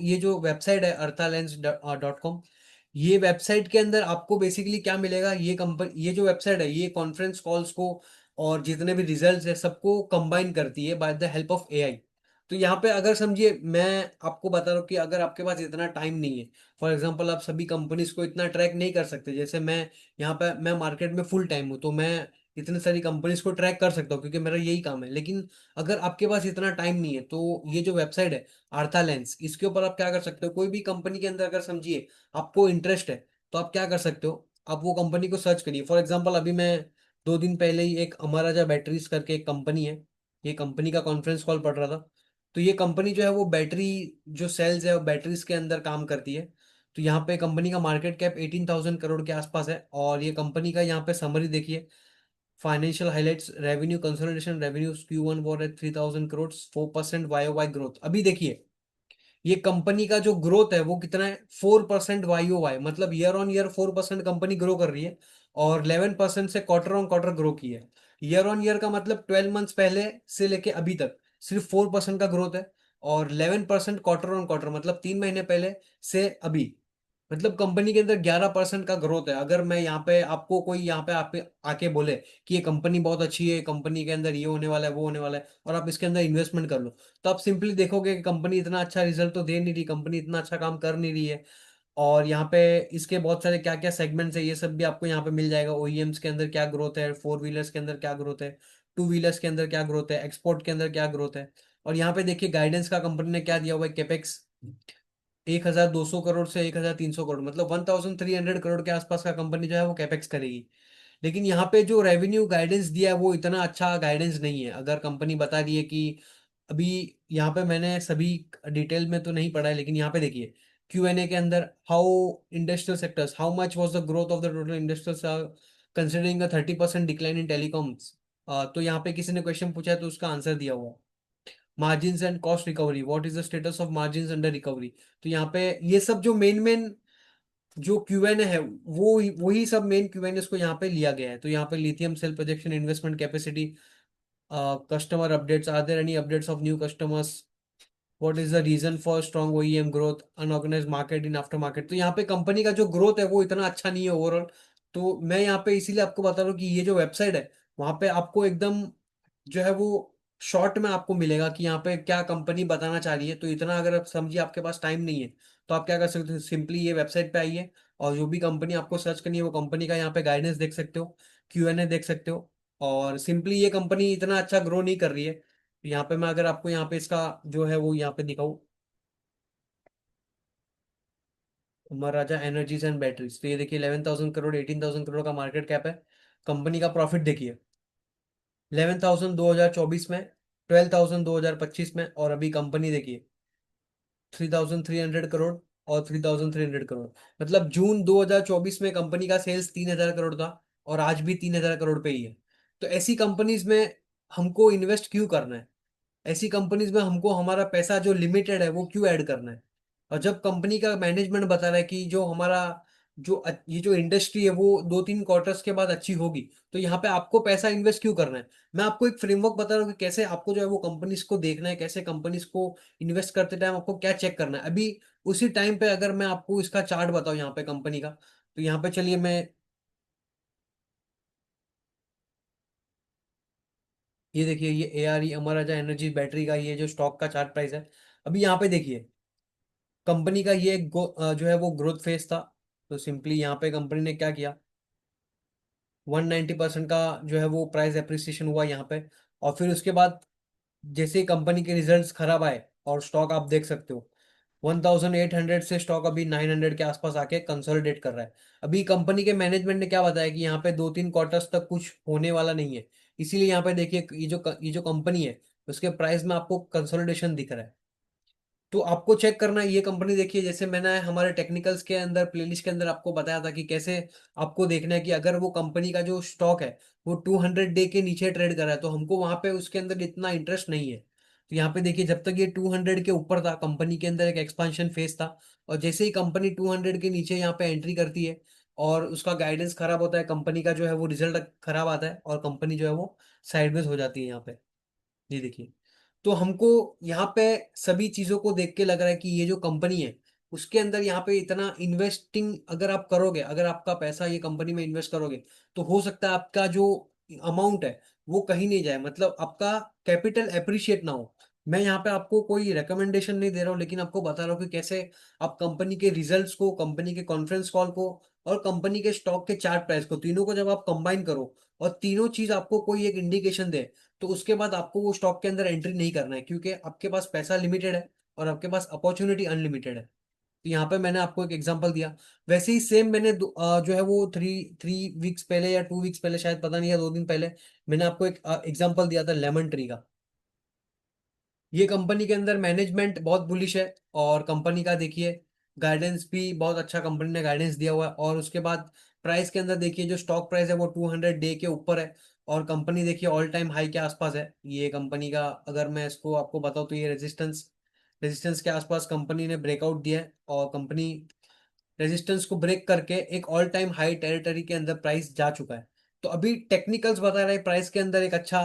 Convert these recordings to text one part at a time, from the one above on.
ये जो वेबसाइट है अर्थालेंस.com, ये वेबसाइट के अंदर आपको बेसिकली क्या मिलेगा, ये कंपनी, ये जो वेबसाइट है ये कॉन्फ्रेंस कॉल्स को और जितने भी रिजल्ट्स है सबको कंबाइन करती है by the help of AI. तो यहाँ पे अगर समझिए, मैं आपको बता रहा हूँ कि अगर आपके पास इतना टाइम नहीं है, फॉर एग्जांपल आप सभी कंपनीज को इतना ट्रैक नहीं कर सकते, जैसे मैं यहाँ पे मैं मार्केट में फुल टाइम हूँ तो मैं इतनी सारी कंपनीज को ट्रैक कर सकता हूँ क्योंकि मेरा यही काम है। लेकिन अगर आपके पास इतना टाइम नहीं है तो ये जो वेबसाइट है आर्था लेंस, इसके ऊपर आप क्या कर सकते हो, कोई भी कंपनी के अंदर अगर समझिए आपको इंटरेस्ट है तो आप क्या कर सकते हो, आप वो कंपनी को सर्च करिए। फॉर एग्जांपल अभी मैं 2 दिन पहले ही एक अमराजा बैटरीज करके एक कंपनी है, ये कंपनी का कॉन्फ्रेंस कॉल पढ़ रहा था। तो ये कंपनी जो है वो बैटरी, जो सेल्स है वो बैटरीज के अंदर काम करती है। तो यहाँ पे कंपनी का मार्केट कैप 18,000 करोड़ के आसपास है। और ये कंपनी का यहाँ पे समरी देखिए, financial highlights, revenue consolidation, revenue Q1 war at 3,000 crore, 4% YOY growth. अभी देखिए ये कंपनी का जो ग्रोथ है वो कितना है, 4% YOY, मतलब year on year 4% company grow कर रही है। और 11% से क्वार्टर ऑन क्वार्टर ग्रो की है। ईयर ऑन ईयर का मतलब 12 मंथ्स पहले से लेके अभी तक सिर्फ 4% का ग्रोथ है। और 11% क्वार्टर ऑन क्वार्टर मतलब 3 महीने पहले से अभी, मतलब कंपनी के अंदर 11% का ग्रोथ है। अगर मैं यहाँ पे आपको कोई यहाँ पे आप आके बोले कि ये कंपनी बहुत अच्छी है, कंपनी के अंदर ये होने वाला है वो होने वाला है, और आप इसके अंदर इन्वेस्टमेंट कर लो, तो आप सिंपली देखोगे कि कंपनी इतना अच्छा रिजल्ट तो दे नहीं रही, कंपनी इतना अच्छा काम कर नहीं रही है। और यहाँ पे इसके बहुत सारे क्या क्या सेगमेंट्स है ये सब भी आपको यहाँ पे मिल जाएगा। ओईएम्स के अंदर क्या ग्रोथ है, फोर व्हीलर्स के अंदर क्या ग्रोथ है, टू व्हीलर्स के अंदर क्या ग्रोथ है, एक्सपोर्ट के अंदर क्या ग्रोथ है। और यहाँ पे देखिए गाइडेंस का कंपनी ने क्या दिया हुआ है, केपेक्स 1,200 करोड़ से 1,300 करोड़, मतलब 1,300 करोड़ के आसपास का कंपनी जो है वो कैपेक्स करेगी। लेकिन यहाँ पे जो रेवेन्यू गाइडेंस दिया है वो इतना अच्छा गाइडेंस नहीं है। अगर कंपनी बता रही है कि अभी, यहाँ पे मैंने सभी डिटेल में तो नहीं पढ़ा है, लेकिन यहाँ पे देखिए Q&A के अंदर, how industrial sectors, how much was the growth of the total industrial considering a 30% decline in telecoms. तो यहाँ पे किसी ने क्वेश्चन पूछा है तो उसका आंसर दिया हुआ है, margins and cost recovery, what is the status of margins under recovery. तो यहाँ पे ये सब जो मेन मेन जो Q&A है वो वही सब मेन Q&A को यहाँ पे लिया गया है। तो यहाँ पे lithium cell projection, investment capacity, customer updates, are there any updates of new customers, what is the reason for strong OEM growth, unorganised market in after market. तो यहाँ पे कंपनी का जो ग्रोथ है वो इतना अच्छा नहीं है ओवरऑल। तो मैं यहाँ पे इसीलिए आपको बता रहा हूँ कि ये जो वेबसाइट है वहाँ पे आपको एकदम जो है वो शॉर्ट में आपको मिलेगा कि यहाँ पे क्या कंपनी बताना चाह रही है। तो इतना अगर आप समझिए आपके पास टाइम नहीं है तो आप क्या कर सकते हो, सिंपली ये वेबसाइट पे आइए और जो भी कंपनी आपको सर्च करनी है वो कंपनी का यहाँ पे गाइडेंस देख सकते हो, Q&A देख सकते हो। और सिंपली ये कंपनी इतना अच्छा ग्रो नहीं कर रही है। यहाँ पे मैं अगर आपको यहाँ पे इसका जो है वो यहाँ पे दिखाऊं, महाराजा एनर्जीज एंड बैटरीज, तो ये देखिए 11,000 करोड़, 18,000 करोड़ का मार्केट कैप है। कंपनी का प्रॉफिट देखिए 11,000 2024 में, 12,000 2025 में, और अभी कंपनी देखिए 3,300 करोड़ और 3,300 करोड़। मतलब जून 2024 में कंपनी का सेल्स 3,000 करोड़ था और आज भी 3,000 करोड़ पे ही है। तो ऐसी कंपनीज में हमको इन्वेस्ट क्यों करना है, ऐसी कंपनीज में हमको हमारा पैसा जो लिमिटेड है वो क्यों ऐड करना है। और जब कंपनी का मैनेजमेंट बता रहा है कि जो हमारा ये जो इंडस्ट्री है वो 2-3 क्वार्टर्स के बाद अच्छी होगी, तो यहाँ पे आपको पैसा इन्वेस्ट क्यों करना है। मैं आपको एक फ्रेमवर्क बता रहा हूँ कि कैसे आपको जो है वो कंपनीज को देखना है, कैसे कंपनीज को इन्वेस्ट करते टाइम आपको क्या चेक करना है। अभी उसी टाइम पे अगर मैं आपको इसका चार्ट बताऊँ यहाँ पे कंपनी का, तो यहाँ पे चलिए मैं, ये देखिए ये ARE अमर एनर्जी बैटरी का ये जो स्टॉक का चार्ट प्राइस है, अभी यहाँ पे देखिए कंपनी का ये जो है वो ग्रोथ फेज था। तो सिंपली यहाँ पे कंपनी ने क्या किया, 190% का जो है वो प्राइस एप्रिसिएशन हुआ यहाँ पे। और फिर उसके बाद जैसे ही कंपनी के रिजल्ट्स खराब आए और स्टॉक आप देख सकते हो 1,800 से स्टॉक अभी 900 के आसपास आके कंसोलिडेट कर रहा है। अभी कंपनी के मैनेजमेंट ने क्या बताया कि यहाँ पे 2-3 क्वार्टर्स तक कुछ होने वाला नहीं है। इसीलिए यहाँ पे देखिए ये जो कंपनी है उसके प्राइस में आपको कंसोलिडेशन दिख रहा है। तो आपको चेक करना है ये कंपनी देखिए, जैसे मैंने हमारे टेक्निकल्स के अंदर प्लेलिस्ट के अंदर आपको बताया था कि कैसे आपको देखना है कि अगर वो कंपनी का जो स्टॉक है वो 200 डे के नीचे ट्रेड कर रहा है तो हमको वहां पे उसके अंदर इतना इंटरेस्ट नहीं है। तो यहाँ पे देखिए जब तक ये 200 के ऊपर था कंपनी के अंदर एक एक्सपांशन फेज था। और जैसे ही कंपनी 200 के नीचे यहाँ पे एंट्री करती है और उसका गाइडेंस खराब होता है, कंपनी का जो है वो रिजल्ट खराब आता है और कंपनी जो है वो साइडवेज हो जाती है यहाँ पे। ये देखिए तो हमको यहाँ पे सभी चीजों को देख के लग रहा है कि ये जो कंपनी है उसके अंदर यहाँ पे इतना इन्वेस्टिंग अगर आप करोगे, अगर आपका पैसा ये कंपनी में इन्वेस्ट करोगे, तो हो सकता है आपका जो अमाउंट है वो कहीं नहीं जाए, मतलब आपका कैपिटल एप्रिशिएट ना हो। मैं यहाँ पे आपको कोई रिकमेंडेशन नहीं दे रहा हूँ, लेकिन आपको बता रहा हूँ कि कैसे आप कंपनी के रिजल्ट्स को, कंपनी के कॉन्फ्रेंस कॉल को और कंपनी के स्टॉक के चार्ट प्राइस को, तीनों को जब आप कंबाइन करो और तीनों चीज आपको कोई एक इंडिकेशन दे, तो उसके बाद आपको वो स्टॉक के अंदर एंट्री नहीं करना है, क्योंकि आपके पास पैसा लिमिटेड है और आपके पास अपॉर्चुनिटी अनलिमिटेड है। तो यहाँ पे मैंने आपको एक एग्जांपल दिया। वैसे ही सेम मैंने जो है वो थ्री थ्री वीक्स पहले या 2 वीक्स पहले, शायद पता नहीं, या 2 दिन पहले, मैंने आपको एक एग्जांपल दिया था लेमन ट्री का। ये कंपनी के अंदर मैनेजमेंट बहुत बुलिश है, और कंपनी का देखिए गाइडेंस भी बहुत अच्छा, कंपनी ने गाइडेंस दिया हुआ है। और उसके बाद प्राइस के अंदर देखिए जो स्टॉक प्राइस है वो 200 डे के ऊपर है, और कंपनी देखिए ऑल टाइम हाई के आसपास है। ये कंपनी का अगर मैं इसको आपको बताऊं तो ये रेजिस्टेंस रेजिस्टेंस के आसपास कंपनी ने ब्रेकआउट दिया है, और कंपनी रेजिस्टेंस को ब्रेक करके एक ऑल टाइम हाई टेरिटरी के अंदर प्राइस जा चुका है। तो अभी टेक्निकल्स बता रहे हैं प्राइस के अंदर एक अच्छा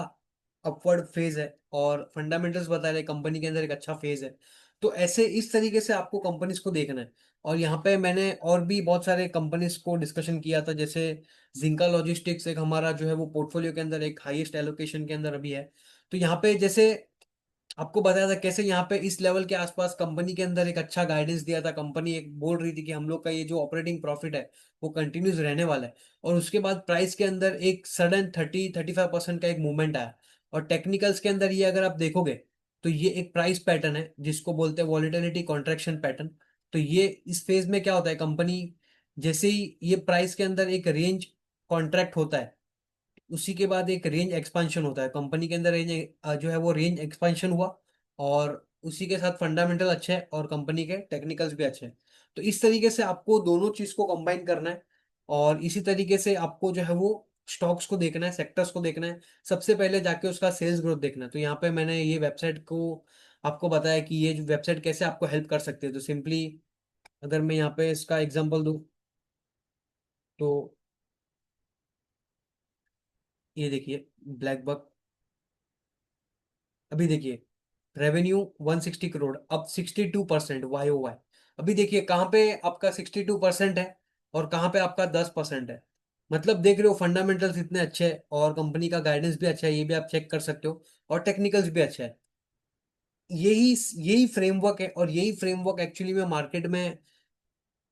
अपवर्ड फेज है, और फंडामेंटल्स बता रहे हैं कंपनी के अंदर एक अच्छा फेज है। तो ऐसे इस तरीके से आपको कंपनीज को देखना है। और यहाँ पे मैंने और भी बहुत सारे कंपनीज को डिस्कशन किया था, जैसे जिंका लॉजिस्टिक्स एक हमारा जो है वो पोर्टफोलियो के अंदर एक हाईएस्ट एलोकेशन के अंदर अभी है। तो यहाँ पे जैसे आपको बताया था कैसे यहाँ पे इस लेवल के आसपास कंपनी के अंदर एक अच्छा गाइडेंस दिया था, कंपनी एक बोल रही थी कि हम लोग का ये जो ऑपरेटिंग प्रॉफिट है वो कंटिन्यूस रहने वाला है। और उसके बाद प्राइस के अंदर एक सडन 35% का एक मूवमेंट आया। और टेक्निकल्स के अंदर ये अगर आप देखोगे तो ये एक प्राइस पैटर्न है जिसको बोलते हैं वॉलेटिलिटी कॉन्ट्रैक्शन पैटर्न। तो ये इस फेज में क्या होता है, कंपनी जैसे ही ये प्राइस के अंदर एक रेंज कॉन्ट्रैक्ट होता है, उसी के बाद एक रेंज एक्सपांशन होता है कंपनी के अंदर, रेंज जो है वो रेंज एक्सपांशन हुआ, और उसी के साथ फंडामेंटल अच्छे हैं और कंपनी के टेक्निकल्स भी अच्छे हैं। तो इस तरीके से आपको दोनों चीज को कंबाइन करना है, और इसी तरीके से आपको जो है वो स्टॉक्स को देखना है, सेक्टर्स को देखना है, सबसे पहले जाके उसका सेल्स ग्रोथ देखना है। तो यहाँ पे मैंने ये वेबसाइट को आपको बताया कि ये वेबसाइट कैसे आपको हेल्प कर सकती है। तो सिंपली अगर मैं यहाँ पे इसका एग्जांपल दूं, तो ये देखिए ब्लैक बक, अभी देखिए रेवेन्यू 160 करोड़, अब 62% वाई ओ वाई। अभी देखिए कहाँ पे आपका 62% है और कहाँ पे आपका 10% है। मतलब देख रहे हो फंडामेंटल्स इतने अच्छे हैं, और कंपनी का गाइडेंस भी अच्छा है, ये भी आप चेक कर सकते हो, और टेक्निकल्स भी अच्छा है। यही यही फ्रेमवर्क है, और यही फ्रेमवर्क एक्चुअली में मार्केट में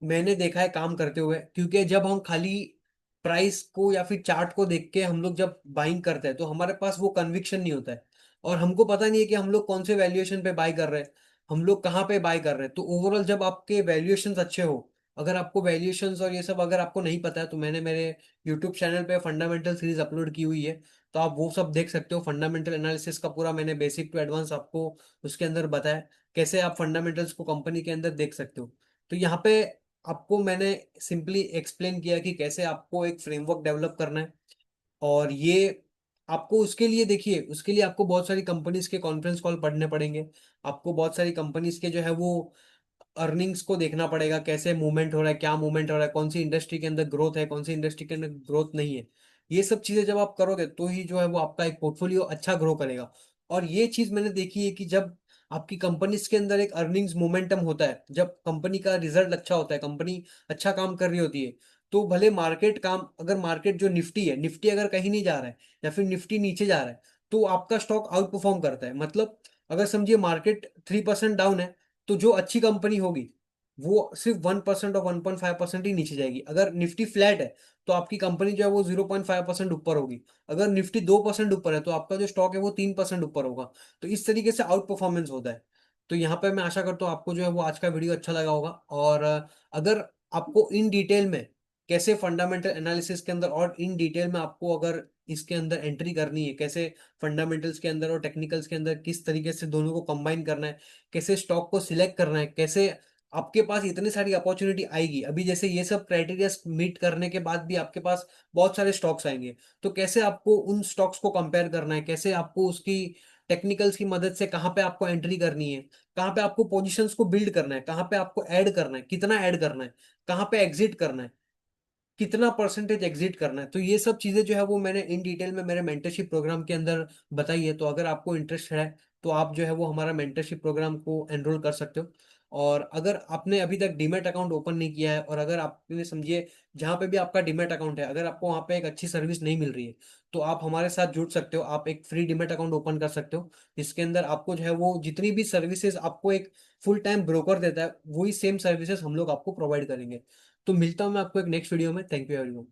मैंने देखा है काम करते हुए। क्योंकि जब हम खाली प्राइस को या फिर चार्ट को देख के हम लोग जब बाइंग करते हैं, तो हमारे पास वो कन्विक्शन नहीं होता है, और हमको पता नहीं है कि हम लोग कौन से वैल्यूएशन पे बाय कर रहे हैं, हम लोग कहाँ पे बाय कर रहे हैं। तो ओवरऑल जब आपके वैल्यूएशंस अच्छे हो, अगर आपको वैल्यूएशंस और ये सब अगर आपको नहीं पता है, तो मैंने मेरे यूट्यूब चैनल पे फंडामेंटल सीरीज अपलोड की हुई है, तो आप वो सब देख सकते हो। फंडामेंटल एनालिसिस का पूरा मैंने बेसिक टू एडवांस आपको उसके अंदर बताया, कैसे आप फंडामेंटल्स को कंपनी के अंदर देख सकते हो। तो यहाँ पे आपको मैंने सिंपली एक्सप्लेन किया कि कैसे आपको एक फ्रेमवर्क डेवलप करना है। और ये आपको उसके लिए देखिए, उसके लिए आपको बहुत सारी कंपनीज के कॉन्फ्रेंस कॉल पढ़ने पड़ेंगे, आपको बहुत सारी कंपनीज के जो है वो अर्निंग्स को देखना पड़ेगा, कैसे मूवमेंट हो रहा है, क्या मूवमेंट हो रहा है, कौन सी इंडस्ट्री के अंदर ग्रोथ है, कौन सी इंडस्ट्री के अंदर ग्रोथ नहीं है। ये सब चीजें जब आप करोगे तो ही जो है वो आपका एक पोर्टफोलियो अच्छा ग्रो करेगा। और ये चीज मैंने देखी है कि जब आपकी कंपनीज के अंदर एक अर्निंग्स मोमेंटम होता है, जब कंपनी का रिजल्ट अच्छा होता है, कंपनी अच्छा काम कर रही होती है, तो भले मार्केट काम, अगर मार्केट जो निफ्टी है, निफ्टी अगर कहीं नहीं जा रहा है या फिर निफ्टी नीचे जा रहा है, तो आपका स्टॉक आउट परफॉर्म करता है। मतलब अगर समझिए मार्केट 3% डाउन है, तो जो अच्छी कंपनी होगी वो सिर्फ 1% और 1.5% ही नीचे जाएगी। अगर निफ्टी फ्लैट है तो आपकी कंपनी जो है वो 0.5% ऊपर होगी। अगर निफ्टी 2% ऊपर है तो आपका जो स्टॉक है वो 3% ऊपर होगा। तो इस तरीके से आउट परफॉर्मेंस होता है। तो यहाँ पे मैं आशा करता हूँ आपको जो है वो आज का वीडियो अच्छा लगा होगा। और अगर आपको इन डिटेल में कैसे फंडामेंटल एनालिसिस के अंदर और इन डिटेल में आपको अगर इसके अंदर एंट्री करनी है, कैसे फंडामेंटल्स के अंदर और टेक्निकल्स के अंदर किस तरीके से दोनों को कंबाइन करना है, कैसे स्टॉक को सिलेक्ट करना है, कैसे आपके पास इतनी सारी अपॉर्चुनिटी आएगी, अभी जैसे ये सब क्राइटेरिया मीट करने के बाद भी आपके पास बहुत सारे स्टॉक्स आएंगे, तो कैसे आपको उन स्टॉक्स को कंपेयर करना है, कैसे आपको उसकी टेक्निकल्स की मदद से कहाँ पे आपको एंट्री करनी है, कहाँ पे आपको पोजीशंस को बिल्ड करना है, कहाँ पे आपको ऐड करना है, कितना ऐड करना है, कहाँ पे एग्जिट करना है, कितना परसेंटेज एग्जिट करना है। तो ये सब चीजें जो है वो मैंने इन डिटेल में मेरे मेंटरशिप प्रोग्राम के अंदर बताई है। तो अगर आपको इंटरेस्ट है तो आप जो है वो हमारा मेंटरशिप प्रोग्राम को एनरोल कर सकते हो। और अगर आपने अभी तक डीमैट अकाउंट ओपन नहीं किया है, और अगर आपने समझिए जहाँ पे भी आपका डीमैट अकाउंट है, अगर आपको वहाँ पे एक अच्छी सर्विस नहीं मिल रही है, तो आप हमारे साथ जुड़ सकते हो। आप एक फ्री डीमैट अकाउंट ओपन कर सकते हो। इसके अंदर आपको जो है वो जितनी भी सर्विसेज आपको एक फुल टाइम ब्रोकर देता है, वही सेम सर्विसेज हम लोग आपको प्रोवाइड करेंगे। तो मिलता हूँ मैं आपको एक नेक्स्ट वीडियो में। Thank you everyone.